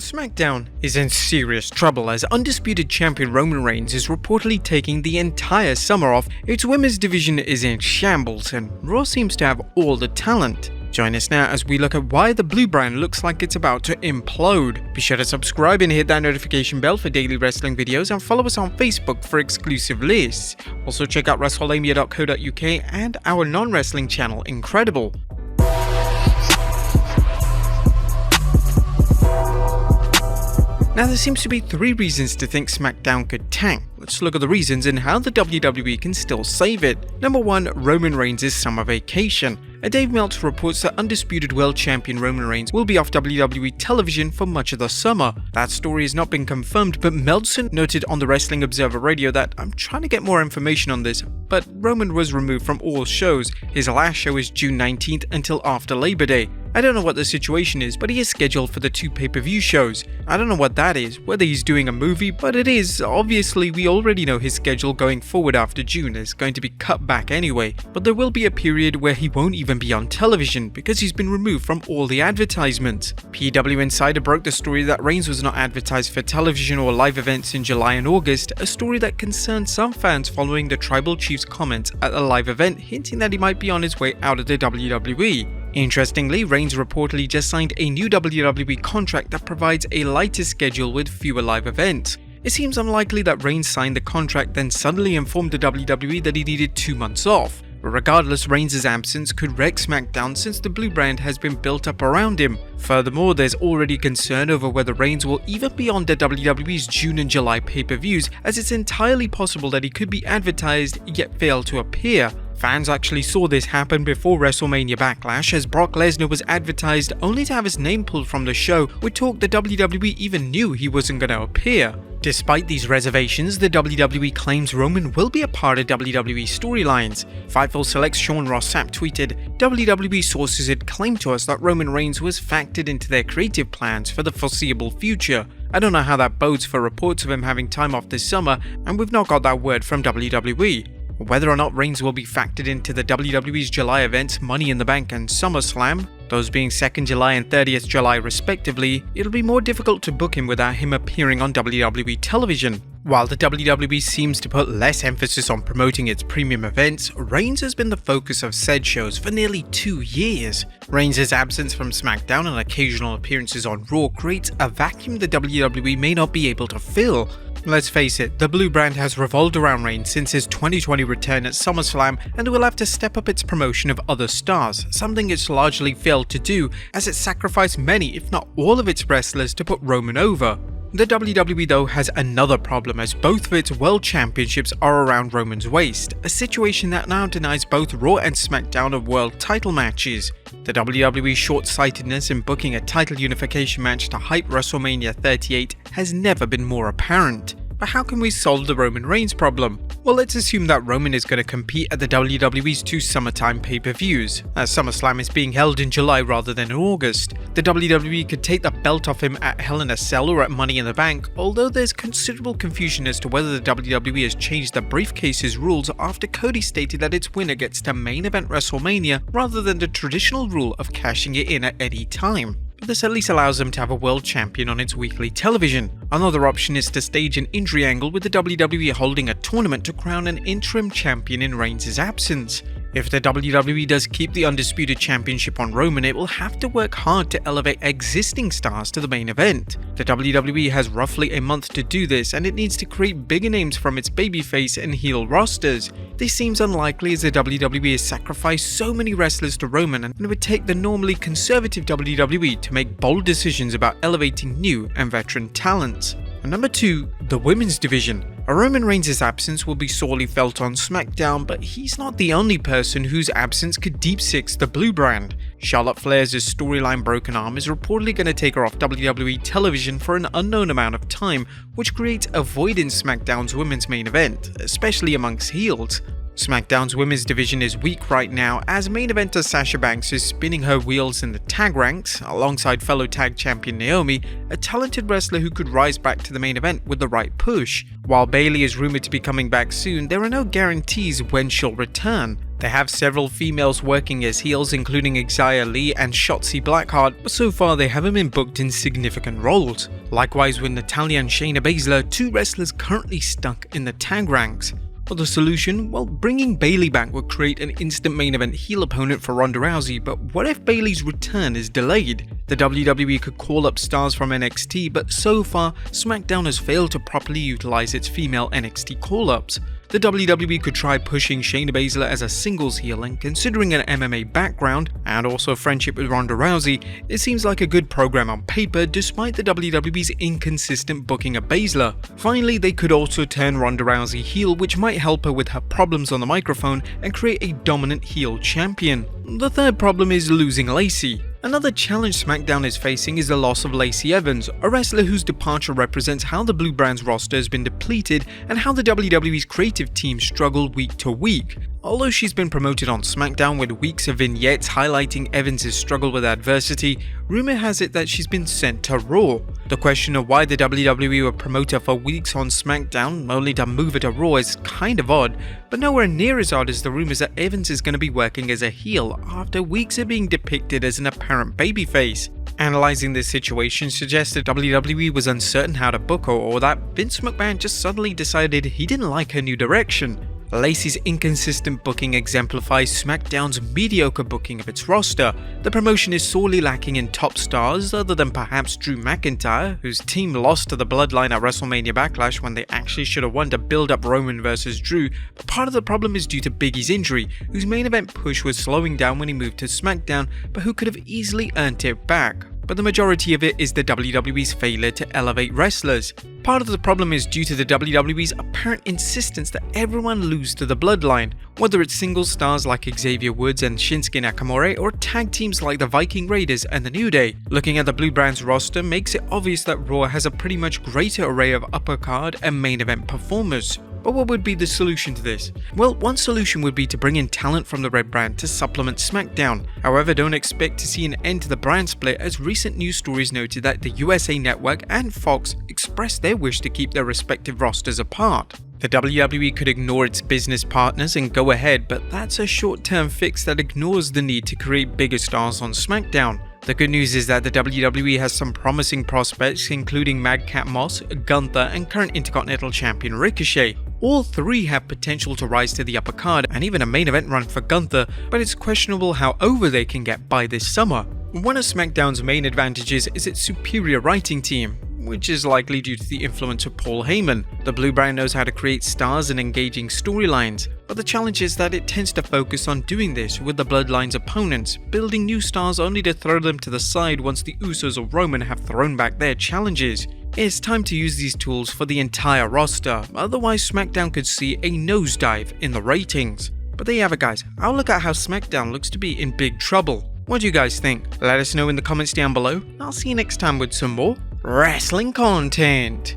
SmackDown is in serious trouble as undisputed champion Roman Reigns is reportedly taking the entire summer off. Its women's division is in shambles and Raw seems to have all the talent. Join us now as we look at why the blue brand looks like it's about to implode. Be sure to subscribe and hit that notification bell for daily wrestling videos and follow us on Facebook for exclusive lists. Also check out Wrestlelamia.co.uk and our non-wrestling channel Incredible. Now there seems to be 3 reasons to think SmackDown could tank. Let's look at the reasons and how the WWE can still save it. Number 1. Roman Reigns' summer vacation. Dave Meltzer reports that undisputed world champion Roman Reigns will be off WWE television for much of the summer. That story has not been confirmed, but Meltzer noted on the Wrestling Observer Radio that "I'm trying to get more information on this, but Roman was removed from all shows. His last show is June 19th until after Labor Day. I don't know what the situation is, but he is scheduled for the 2 pay-per-view shows. I don't know what that is, whether he's doing a movie, but it is. Obviously, we already know his schedule going forward after June is going to be cut back anyway, but there will be a period where he won't even be on television because he's been removed from all the advertisements." PW Insider broke the story that Reigns was not advertised for television or live events in July and August, a story that concerned some fans following the Tribal Chief's comments at a live event hinting that he might be on his way out of the WWE. Interestingly, Reigns reportedly just signed a new WWE contract that provides a lighter schedule with fewer live events. It seems unlikely that Reigns signed the contract then suddenly informed the WWE that he needed 2 months off. But regardless, Reigns' absence could wreck SmackDown since the blue brand has been built up around him. Furthermore, there's already concern over whether Reigns will even be on the WWE's June and July pay-per-views, as it's entirely possible that he could be advertised yet fail to appear. Fans actually saw this happen before WrestleMania Backlash, as Brock Lesnar was advertised only to have his name pulled from the show, with talk the WWE even knew he wasn't going to appear. Despite these reservations, the WWE claims Roman will be a part of WWE storylines. Fightful Select's Sean Ross Sapp tweeted, "WWE sources had claimed to us that Roman Reigns was factored into their creative plans for the foreseeable future. I don't know how that bodes for reports of him having time off this summer, and we've not got that word from WWE. Whether or not Reigns will be factored into the WWE's July events Money in the Bank and SummerSlam, those being 2nd July and 30th July respectively, it'll be more difficult to book him without him appearing on WWE television." While the WWE seems to put less emphasis on promoting its premium events, Reigns has been the focus of said shows for nearly 2 years. Reigns' absence from SmackDown and occasional appearances on Raw creates a vacuum the WWE may not be able to fill. Let's face it, the blue brand has revolved around Reigns since his 2020 return at SummerSlam, and will have to step up its promotion of other stars, something it's largely failed to do as it sacrificed many if not all of its wrestlers to put Roman over. The WWE though has another problem, as both of its world championships are around Roman's waist, a situation that now denies both Raw and SmackDown of world title matches. The WWE's short-sightedness in booking a title unification match to hype WrestleMania 38 has never been more apparent. But how can we solve the Roman Reigns problem? Well, let's assume that Roman is going to compete at the WWE's 2 summertime pay-per-views, as SummerSlam is being held in July rather than in August. The WWE could take the belt off him at Hell in a Cell or at Money in the Bank, although there's considerable confusion as to whether the WWE has changed the briefcase's rules after Cody stated that its winner gets to main event WrestleMania rather than the traditional rule of cashing it in at any time. But this at least allows them to have a world champion on its weekly television. Another option is to stage an injury angle with the WWE holding a tournament to crown an interim champion in Reigns' absence. If the WWE does keep the undisputed championship on Roman, it will have to work hard to elevate existing stars to the main event. The WWE has roughly a month to do this, and it needs to create bigger names from its babyface and heel rosters. This seems unlikely as the WWE has sacrificed so many wrestlers to Roman, and it would take the normally conservative WWE to make bold decisions about elevating new and veteran talents. And number 2, the women's division. Roman Reigns' absence will be sorely felt on SmackDown, but he's not the only person whose absence could deep six the blue brand. Charlotte Flair's storyline broken arm is reportedly going to take her off WWE television for an unknown amount of time, which creates a void in SmackDown's women's main event, especially amongst heels. SmackDown's women's division is weak right now, as main eventer Sasha Banks is spinning her wheels in the tag ranks, alongside fellow tag champion Naomi, a talented wrestler who could rise back to the main event with the right push. While Bayley is rumored to be coming back soon, there are no guarantees when she'll return. They have several females working as heels, including Xia Li and Shotzi Blackheart, but so far they haven't been booked in significant roles. Likewise with Natalya and Shayna Baszler, two wrestlers currently stuck in the tag ranks. For the solution, well, bringing Bayley back would create an instant main event heel opponent for Ronda Rousey, but what if Bayley's return is delayed? The WWE could call up stars from NXT, but so far, SmackDown has failed to properly utilize its female NXT call-ups. The WWE could try pushing Shayna Baszler as a singles heel, and considering an MMA background and also friendship with Ronda Rousey, it seems like a good program on paper despite the WWE's inconsistent booking of Baszler. Finally, they could also turn Ronda Rousey heel, which might help her with her problems on the microphone and create a dominant heel champion. The third problem is losing Lacey. Another challenge SmackDown is facing is the loss of Lacey Evans, a wrestler whose departure represents how the Blue Brand's roster has been depleted and how the WWE's creative team struggle week to week. Although she's been promoted on SmackDown with weeks of vignettes highlighting Evans' struggle with adversity, rumor has it that she's been sent to Raw. The question of why the WWE would promote her for weeks on SmackDown only to move her to Raw is kind of odd, but nowhere near as odd as the rumors that Evans is going to be working as a heel after weeks of being depicted as an apparent babyface. Analyzing this situation suggests that WWE was uncertain how to book her, or that Vince McMahon just suddenly decided he didn't like her new direction. Lacey's inconsistent booking exemplifies SmackDown's mediocre booking of its roster. The promotion is sorely lacking in top stars other than perhaps Drew McIntyre, whose team lost to the Bloodline at WrestleMania Backlash when they actually should have won to build up Roman versus Drew, but part of the problem is due to Big E's injury, whose main event push was slowing down when he moved to SmackDown, but who could have easily earned it back. But the majority of it is the WWE's failure to elevate wrestlers. Part of the problem is due to the WWE's apparent insistence that everyone lose to the Bloodline, whether it's single stars like Xavier Woods and Shinsuke Nakamura or tag teams like the Viking Raiders and the New Day. Looking at the Blue Brand's roster makes it obvious that Raw has a pretty much greater array of upper card and main event performers. But what would be the solution to this? Well, one solution would be to bring in talent from the Red Brand to supplement SmackDown. However, don't expect to see an end to the brand split, as recent news stories noted that the USA Network and Fox expressed their wish to keep their respective rosters apart. The WWE could ignore its business partners and go ahead, but that's a short-term fix that ignores the need to create bigger stars on SmackDown. The good news is that the WWE has some promising prospects, including Madcap Moss, Gunther, and current Intercontinental Champion Ricochet. All three have potential to rise to the upper card and even a main event run for Gunther, but it's questionable how over they can get by this summer. One of SmackDown's main advantages is its superior writing team, which is likely due to the influence of Paul Heyman. The Blue Brand knows how to create stars and engaging storylines, but the challenge is that it tends to focus on doing this with the Bloodline's opponents, building new stars only to throw them to the side once the Usos or Roman have thrown back their challenges. It's time to use these tools for the entire roster, otherwise SmackDown could see a nosedive in the ratings. But there you have it guys, our look at how SmackDown looks to be in big trouble. What do you guys think? Let us know in the comments down below. I'll see you next time with some more wrestling content.